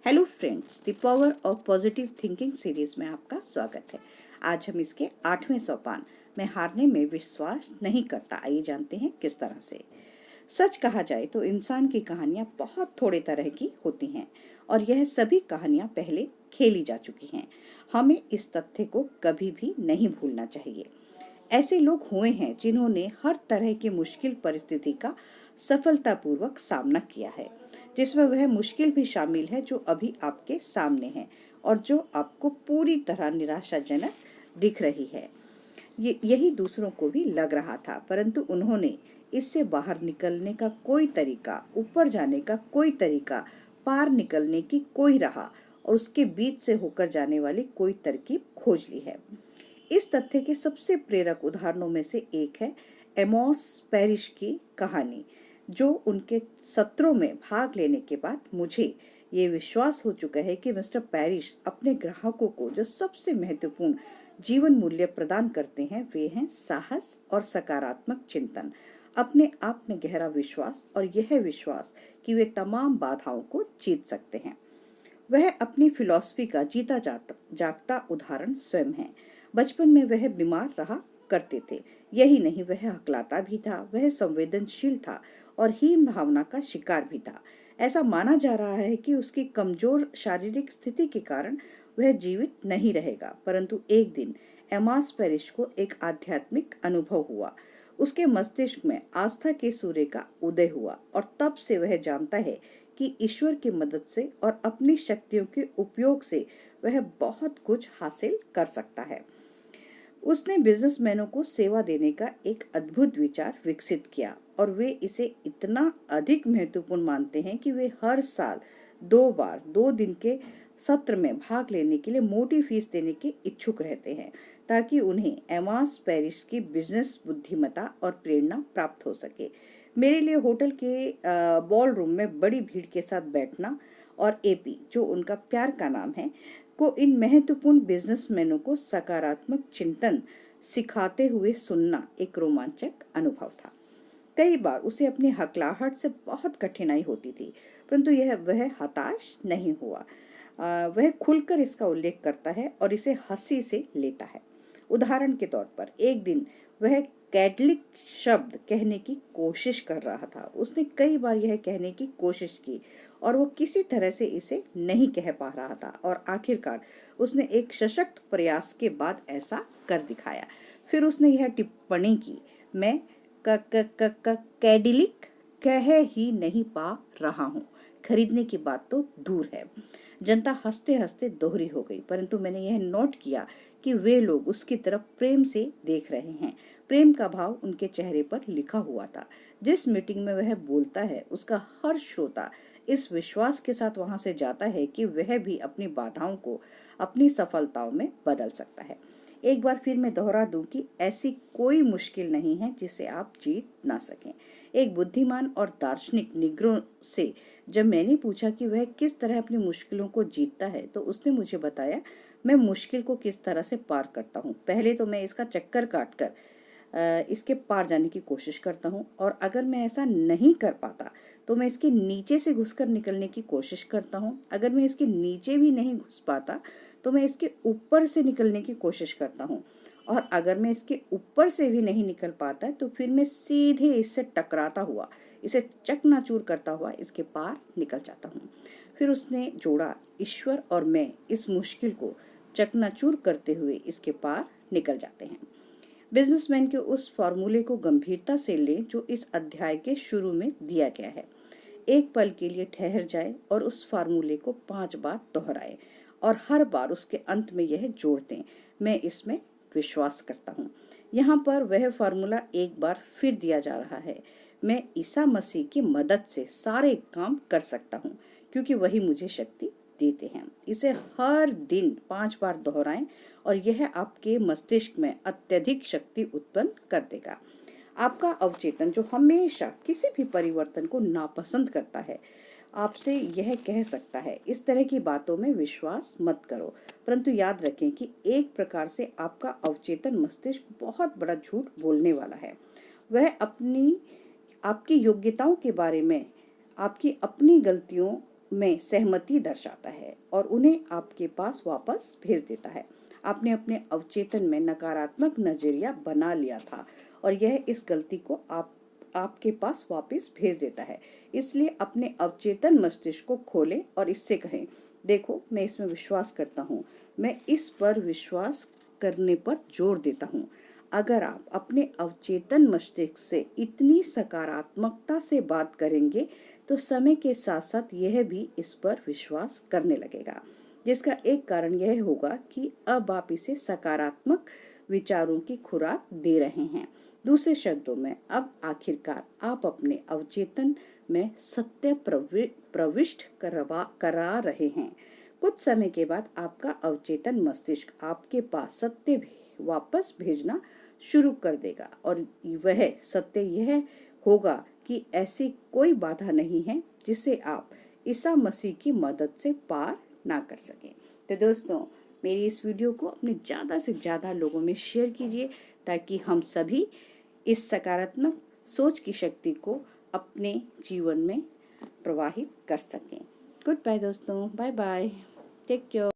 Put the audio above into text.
Hello friends, the power of positive thinking series में आपका स्वागत है। आज हम इसके 8वें सोपान में हारने में विश्वास नहीं करता, आइए जानते हैं किस तरह से। सच कहा जाए तो इंसान की कहानियां बहुत थोड़े तरह की होती हैं और यह सभी कहानियां पहले खेली जा चुकी हैं। हमें इस तथ्य को कभी भी नहीं भूलना चाहिए। ऐसे लोग हुए हैं जिन्होंने हर तरह की मुश्किल परिस्थिति का सफलतापूर्वक सामना किया है, जिसमें वह मुश्किल भी शामिल है जो अभी आपके सामने है और जो आपको पूरी तरह निराशाजनक दिख रही है। यही दूसरों को भी लग रहा था, परंतु उन्होंने इससे बाहर निकलने का कोई तरीका, ऊपर जाने का कोई तरीका, पार निकलने की कोई राह और उसके बीच से होकर जाने वाली कोई तरकीब खोज ली है। इस तथ्य के सबसे प्रेरक उदाहरणों में से एक है एमोस पैरिश की कहानी, जो उनके सत्रों में भाग लेने के बाद मुझे ये विश्वास हो चुका है कि मिस्टर पैरिश अपने ग्राहकों को जो सबसे महत्वपूर्ण जीवन मूल्य प्रदान करते हैं वे हैं साहस और सकारात्मक चिंतन, अपने आप में गहरा विश्वास और यह विश्वास कि वे तमाम बाधाओं को जीत सकते हैं। वह अपनी फिलॉसफी का जीता जागता उदाहरण स्वयं है। बचपन में वह बीमार रहा करते थे, यही नहीं वह हकलाता भी था, वह संवेदनशील था और हीन भावना का शिकार भी था। ऐसा माना जा रहा है कि उसकी कमजोर शारीरिक स्थिति के कारण वह जीवित नहीं रहेगा, परंतु एक दिन एमास पेरिश को एक आध्यात्मिक अनुभव हुआ। उसके मस्तिष्क में आस्था के सूर्य का उदय हुआ और तब से वह जानता है कि ईश्वर की मदद से और अपनी शक्तियों के उपयोग से वह बहुत कुछ हासिल कर सकता है। उसने बिजनेसमैनों को सेवा देने का एक अद्भुत विचार विकसित किया और वे इसे इतना अधिक महत्वपूर्ण मानते हैं कि वे हर साल 2 बार 2 दिन के सत्र में भाग लेने के लिए मोटी फीस देने के इच्छुक रहते हैं, ताकि उन्हें एमास पेरिश की बिजनेस बुद्धिमत्ता और प्रेरणा प्राप्त हो सके। मेरे लिए होटल के बॉल रूम में बड़ी भीड़ के साथ बैठना और एपी, जो उनका प्यार का नाम है, को इन महत्वपूर्ण बिजनेसमैनों को सकारात्मक चिंतन सिखाते हुए सुनना एक रोमांचक अनुभव था। कई बार उसे अपनी हकलाहट से बहुत कठिनाई होती थी, परंतु वह हताश नहीं हुआ। वह खुलकर इसका उल्लेख करता है और इसे हंसी से लेता है। उदाहरण के तौर पर एक दिन वह कैटलिक शब्द कहने की कोशिश कर रहा था। उसने कई बार यह कहने की कोशिश की और वो किसी तरह से इसे नहीं कह पा रहा था और आखिरकार उसने एक सशक्त प्रयास के बाद ऐसा कर दिखाया। फिर उसने यह टिप्पणी की, मैं कैडिलिक कह ही नहीं पा रहा हूँ, खरीदने की बात तो दूर है। जनता हंसते हंसते दोहरी हो गई, परंतु मैंने यह नोट किया कि वे लोग उसकी तरफ प्रेम से देख रहे हैं। प्रेम का भाव उनके चेहरे पर लिखा हुआ था। जिस मीटिंग में वह बोलता है, उसका हर श्रोता इस विश्वास के साथ वहां से जाता है कि वह भी अपनी बाधाओं को अपनी सफलताओं में बदल सकता है। एक बार फिर मैं दोहरा दूं कि ऐसी कोई मुश्किल नहीं है जिसे आप जीत ना सकें। एक बुद्धिमान और दार्शनिक निग्रो से जब मैंने पूछा कि वह किस तरह अपनी मुश्किलों को जीतता है, तो उसने मुझे बताया, मैं मुश्किल को किस तरह से पार करता हूँ। पहले तो मैं इसका चक्कर काटकर इसके पार जाने की कोशिश करता हूँ और अगर मैं ऐसा नहीं कर पाता तो मैं इसके नीचे से घुसकर निकलने की कोशिश करता हूँ। अगर मैं इसके नीचे भी नहीं घुस पाता तो मैं इसके ऊपर से निकलने की कोशिश करता हूँ और अगर मैं इसके ऊपर से भी नहीं निकल पाता तो फिर मैं सीधे इससे टकराता हुआ, इसे चकनाचूर करता हुआ इसके पार निकल जाता हूँ। फिर उसने जोड़ा, ईश्वर और मैं इस मुश्किल को चकनाचूर करते हुए इसके पार निकल जाते हैं। बिजनेसमैन के उस फॉर्मूले को गंभीरता से लें जो इस अध्याय के शुरू में दिया गया है। एक पल के लिए ठहर जाए और उस फार्मूले को 5 बार दोहराए और हर बार उसके अंत में यह जोड़ दें, मैं इसमें विश्वास करता हूँ। यहाँ पर वह फार्मूला एक बार फिर दिया जा रहा है, मैं ईसा मसीह की मदद से सारे काम कर सकता हूँ क्योंकि वही मुझे शक्ति देते हैं। इसे हर दिन 5 बार दोहराएं और यह आपके मस्तिष्क में अत्यधिक शक्ति उत्पन्न कर देगा। आपका अवचेतन, जो हमेशा किसी भी परिवर्तन को नापसंद करता है, आपसे यह कह सकता है, इस तरह की बातों में विश्वास मत करो। परंतु याद रखें कि एक प्रकार से आपका अवचेतन मस्तिष्क बहुत बड़ा झूठ बोलने वाला है। वह आपकी योग्यताओं के बारे में, आपकी अपनी गलतियों में सहमति दर्शाता है और उन्हें आपके पास वापस भेज देता है। आपने अपने अवचेतन में नकारात्मक नजरिया बना लिया था और यह इस गलती को आपके पास वापस भेज देता है। इसलिए अपने अवचेतन मस्तिष्क को खोलें और इससे कहें, देखो मैं इसमें विश्वास करता हूँ, मैं इस पर विश्वास करने पर जोर देता हूँ। अगर आप अपने अवचेतन मस्तिष्क से इतनी सकारात्मकता से बात करेंगे तो समय के साथ साथ यह भी इस पर विश्वास करने लगेगा, जिसका एक कारण यह होगा कि अब आप इसे सकारात्मक विचारों की खुराक दे रहे हैं। दूसरे शब्दों में अब आखिरकार आप अपने अवचेतन में सत्य प्रविष्ट करा रहे हैं। कुछ समय के बाद आपका अवचेतन मस्तिष्क आपके पास सत्य वापस भेजना शुरू कर देगा और वह सत्य यह होगा कि ऐसी कोई बाधा नहीं है जिसे आप ईसा मसीह की मदद से पार ना कर सकें। तो दोस्तों, मेरी इस वीडियो को अपने ज़्यादा से ज़्यादा लोगों में शेयर कीजिए ताकि हम सभी इस सकारात्मक सोच की शक्ति को अपने जीवन में प्रवाहित कर सकें। गुड बाय दोस्तों, बाय बाय, टेक केयर।